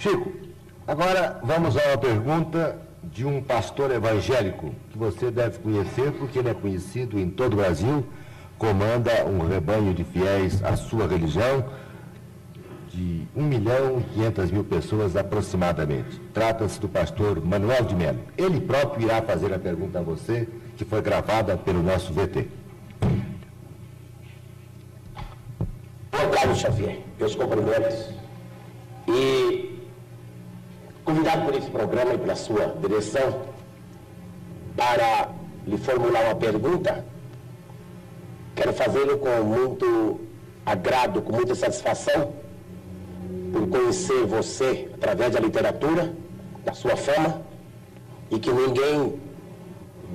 Chico, agora vamos a uma pergunta de um pastor evangélico que você deve conhecer porque ele é conhecido em todo o Brasil, comanda um rebanho de fiéis à sua religião de 1.500.000 pessoas aproximadamente. Trata-se do pastor Manuel de Melo. Ele próprio irá fazer a pergunta a você, que foi gravada pelo nosso VT. Carlos Xavier, meus cumprimentos. E convidado por esse programa e pela sua direção para lhe formular uma pergunta, quero fazê-lo com muito agrado, com muita satisfação, por conhecer você através da literatura, da sua fama, e que ninguém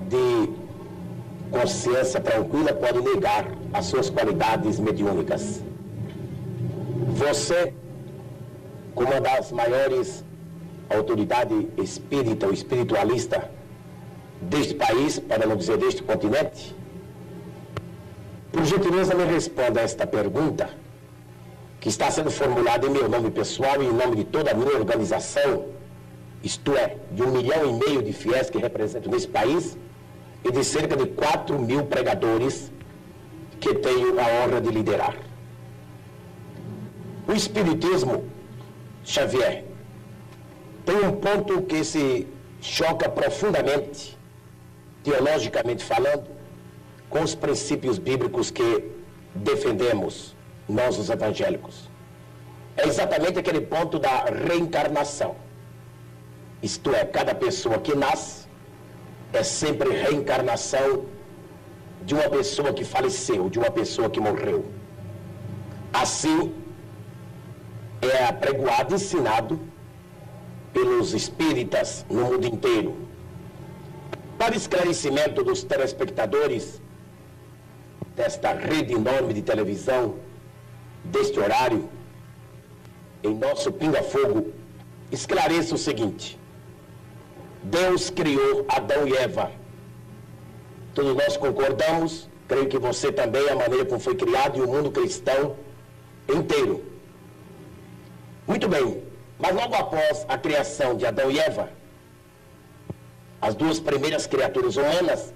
de consciência tranquila pode negar as suas qualidades mediúnicas. Você, como uma das maiores autoridades espírita ou espiritualista deste país, para não dizer deste continente, por gentileza me responda a esta pergunta, que está sendo formulada em meu nome pessoal e em nome de toda a minha organização, isto é, de 1,5 milhão de fiéis que representam nesse país e de cerca de 4.000 pregadores que tenho a honra de liderar. O Espiritismo, Xavier, tem um ponto que se choca profundamente, teologicamente falando, com os princípios bíblicos que defendemos, nós os evangélicos. É exatamente aquele ponto da reencarnação. Isto é, cada pessoa que nasce é sempre reencarnação de uma pessoa que faleceu, de uma pessoa que morreu. Assim, é apregoado e ensinado pelos espíritas no mundo inteiro. Para esclarecimento dos telespectadores desta rede enorme de televisão, deste horário, em nosso pinga-fogo, esclareça o seguinte: Deus criou Adão e Eva. Todos nós concordamos, creio que você também, a maneira como foi criado e o mundo cristão inteiro. Muito bem, mas logo após a criação de Adão e Eva, as duas primeiras criaturas humanas,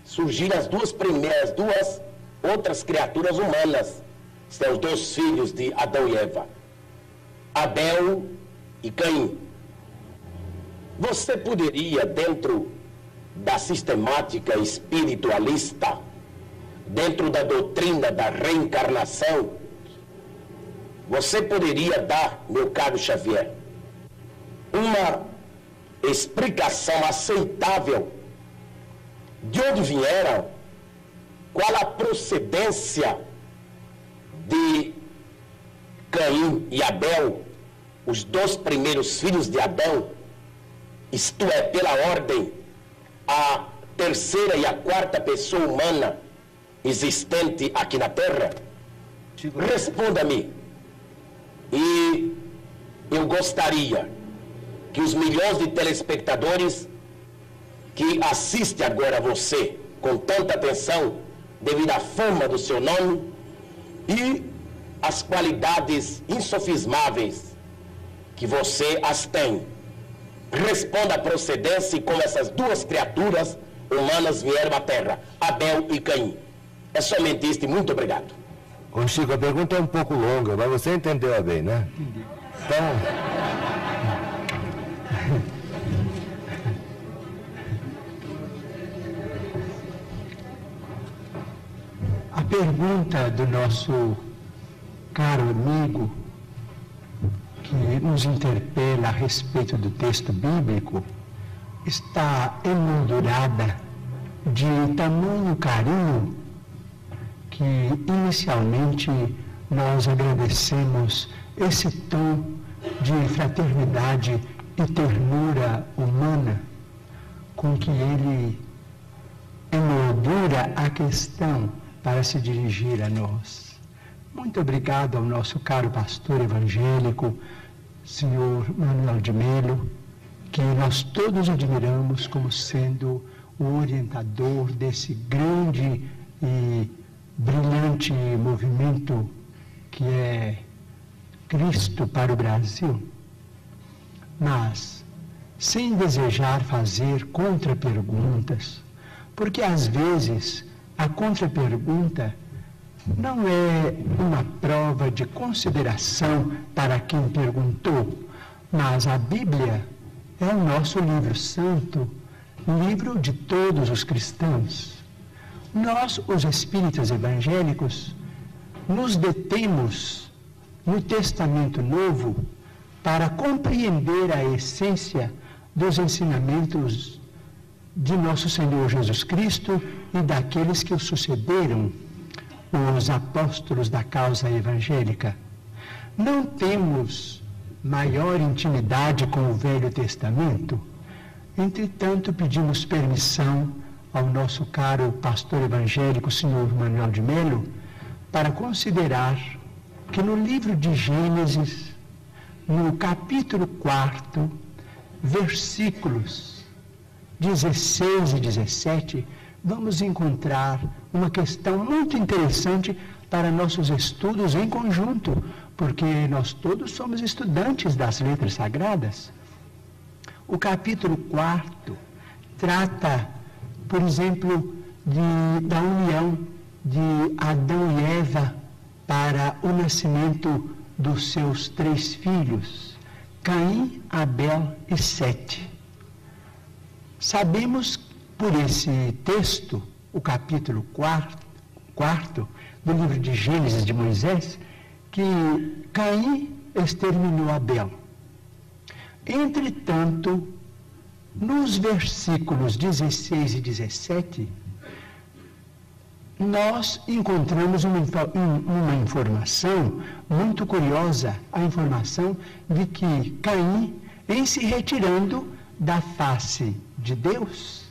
surgiram as duas outras criaturas humanas, são os dois filhos de Adão e Eva, Abel e Caim. Você poderia, dentro da sistemática espiritualista, dentro da doutrina da reencarnação, você poderia dar, meu caro Xavier, uma explicação aceitável de onde vieram, qual a procedência de Caim e Abel, os dois primeiros filhos de Adão, isto é, pela ordem, a terceira e a quarta pessoa humana existente aqui na Terra? Responda-me. E eu gostaria que os milhões de telespectadores que assistem agora a você com tanta atenção, devido à fama do seu nome e as qualidades insofismáveis que você as tem, responda a procedência e como essas duas criaturas humanas vieram à Terra, Abel e Caim. É somente isto e muito obrigado. Ô Chico, a pergunta é um pouco longa, mas você entendeu bem, né? Entendi. Então... A pergunta do nosso caro amigo, que nos interpela a respeito do texto bíblico, está emoldurada de tamanho carinho que inicialmente nós agradecemos esse tom de fraternidade e ternura humana com que ele emoldura a questão para se dirigir a nós. Muito obrigado ao nosso caro pastor evangélico, senhor Manuel de Melo, que nós todos admiramos como sendo o orientador desse grande e brilhante movimento que é Cristo para o Brasil. mas sem desejar fazer contra-perguntas, porque às vezes a contra-pergunta não é uma prova de consideração para quem perguntou, mas a Bíblia é o nosso livro santo, livro de todos os cristãos. Nós, os espíritas evangélicos, nos detemos no Testamento Novo para compreender a essência dos ensinamentos de nosso Senhor Jesus Cristo e daqueles que o sucederam, os apóstolos da causa evangélica. Não temos maior intimidade com o Velho Testamento, entretanto pedimos permissão ao nosso caro pastor evangélico, Sr. Manuel de Melo, para considerar que no livro de Gênesis, no capítulo 4, versículos 16 e 17, vamos encontrar uma questão muito interessante para nossos estudos em conjunto, porque nós todos somos estudantes das letras sagradas. O capítulo 4 trata, por exemplo, da união de Adão e Eva para o nascimento dos seus 3 filhos, Caim, Abel e Sete. Sabemos por esse texto, o capítulo 4 do livro de Gênesis de Moisés, que Caim exterminou Abel. Entretanto, nos versículos 16 e 17, nós encontramos uma informação muito curiosa, a informação de que Caim, em se retirando da face de Deus,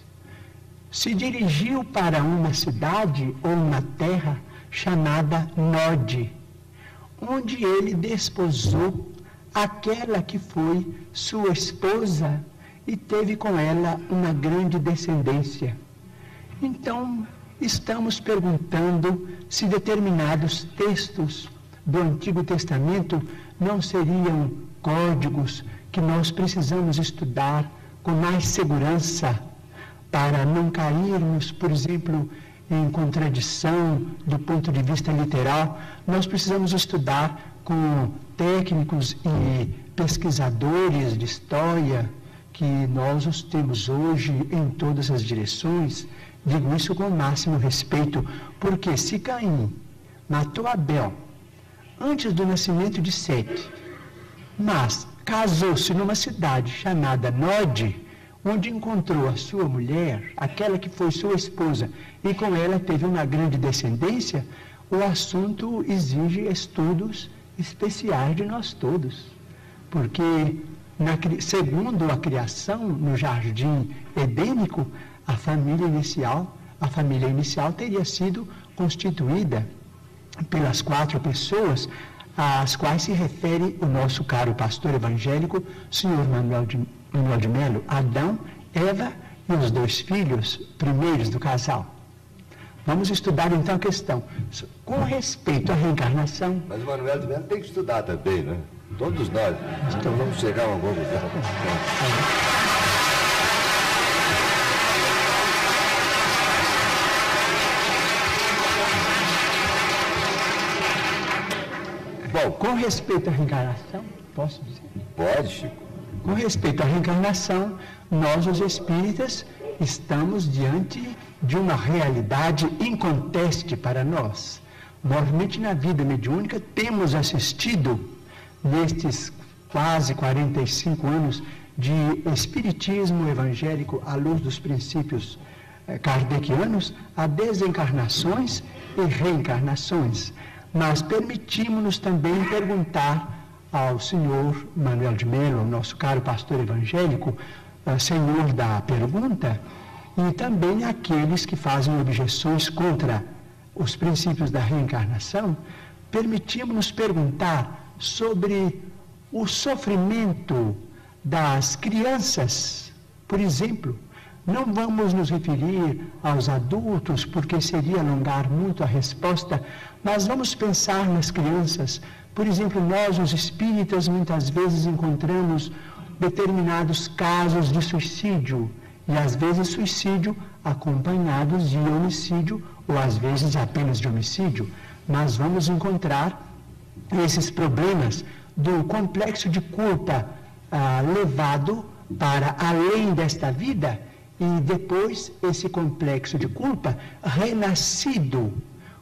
se dirigiu para uma cidade ou uma terra chamada Nod, onde ele desposou aquela que foi sua esposa e teve com ela uma grande descendência. Então, estamos perguntando se determinados textos do Antigo Testamento não seriam códigos que nós precisamos estudar com mais segurança para não cairmos, por exemplo, em contradição do ponto de vista literal. Nós precisamos estudar com técnicos e pesquisadores de história, que nós os temos hoje em todas as direções. Digo isso com o máximo respeito, porque se Caim matou Abel antes do nascimento de Sete, mas casou-se numa cidade chamada Nod, onde encontrou a sua mulher, aquela que foi sua esposa, e com ela teve uma grande descendência, o assunto exige estudos especiais de nós todos. Porque, segundo a criação no jardim edênico, a família inicial teria sido constituída pelas 4 pessoas às quais se refere o nosso caro pastor evangélico, Sr. Manuel de Melo, Adão, Eva e os 2 filhos primeiros do casal. Vamos estudar então a questão com respeito à reencarnação. Mas o Manuel de Melo tem que estudar também, né? Todos nós. Então vamos chegar a uma conclusão. Bom, com respeito à reencarnação, posso dizer? Pode, Chico. Com respeito à reencarnação, nós, os espíritas, estamos diante de uma realidade inconteste para nós. Normalmente, na vida mediúnica, temos assistido, nestes quase 45 anos de espiritismo evangélico à luz dos princípios kardecianos, a desencarnações e reencarnações. Mas permitimos-nos também perguntar ao senhor Manuel de Melo, nosso caro pastor evangélico, senhor da pergunta, e também aqueles que fazem objeções contra os princípios da reencarnação, permitimos-nos perguntar sobre o sofrimento das crianças, por exemplo. Não vamos nos referir aos adultos, porque seria alongar muito a resposta, mas vamos pensar nas crianças. Por exemplo, nós, os espíritas, muitas vezes encontramos determinados casos de suicídio, e às vezes suicídio acompanhados de homicídio, ou às vezes apenas de homicídio. Mas vamos encontrar esses problemas do complexo de culpa levado para além desta vida, e depois esse complexo de culpa renascido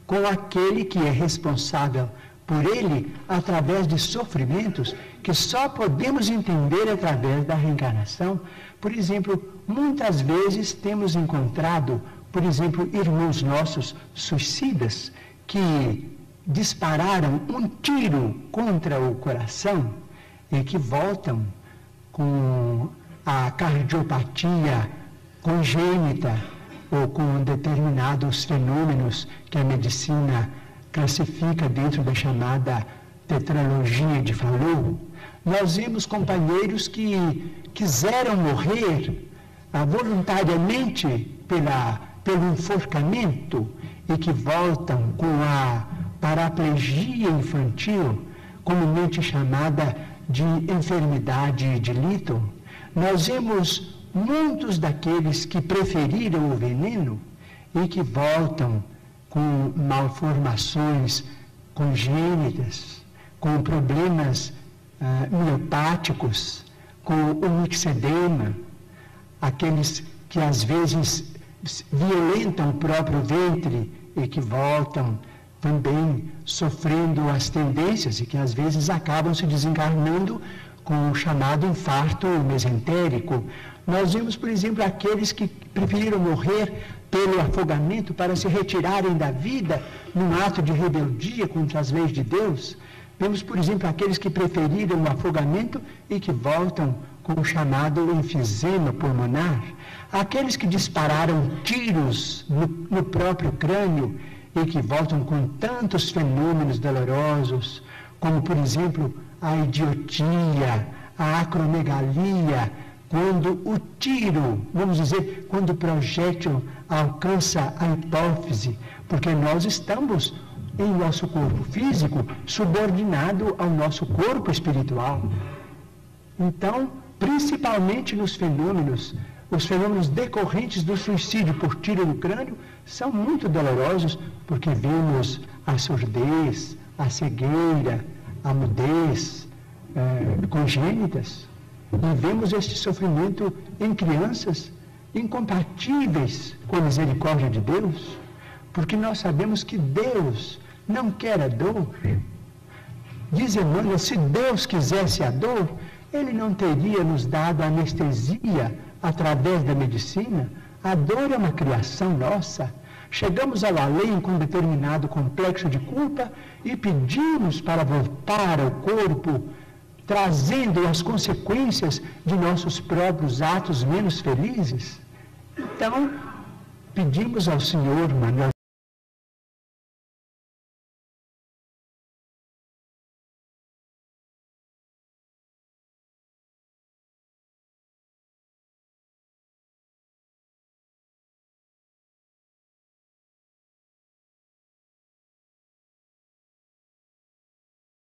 com aquele que é responsável por ele através de sofrimentos que só podemos entender através da reencarnação. Por exemplo, muitas vezes temos encontrado, por exemplo, irmãos nossos suicidas que dispararam um tiro contra o coração e que voltam com a cardiopatia congênita ou com determinados fenômenos que a medicina classifica dentro da chamada tetralogia de Fallot. Nós vimos companheiros que quiseram morrer voluntariamente pelo enforcamento e que voltam com a paraplegia infantil, comumente chamada de enfermidade de Lytton. Nós vemos muitos daqueles que preferiram o veneno e que voltam com malformações congênitas, com problemas miopáticos, com o mixedema, aqueles que às vezes violentam o próprio ventre e que voltam também sofrendo as tendências e que às vezes acabam se desencarnando com o chamado infarto mesentérico. Nós vemos, por exemplo, aqueles que preferiram morrer pelo afogamento para se retirarem da vida num ato de rebeldia contra as leis de Deus. Vemos, por exemplo, aqueles que preferiram o afogamento e que voltam com o chamado enfisema pulmonar. Aqueles que dispararam tiros no próprio crânio e que voltam com tantos fenômenos dolorosos, como, por exemplo, a idiotia, a acromegalia, quando o tiro, vamos dizer, quando o projétil alcança a hipófise, porque nós estamos em nosso corpo físico subordinado ao nosso corpo espiritual. Então, principalmente nos fenômenos, os fenômenos decorrentes do suicídio por tiro no crânio são muito dolorosos, porque vemos a surdez, a cegueira, a mudez congênitas, e vemos este sofrimento em crianças incompatíveis com a misericórdia de Deus, porque nós sabemos que Deus não quer a dor. Diz Emmanuel, se Deus quisesse a dor, Ele não teria nos dado anestesia através da medicina. A dor é uma criação nossa. Chegamos ao além com determinado complexo de culpa e pedimos para voltar ao corpo, trazendo as consequências de nossos próprios atos menos felizes. Então, pedimos ao Senhor, Manuel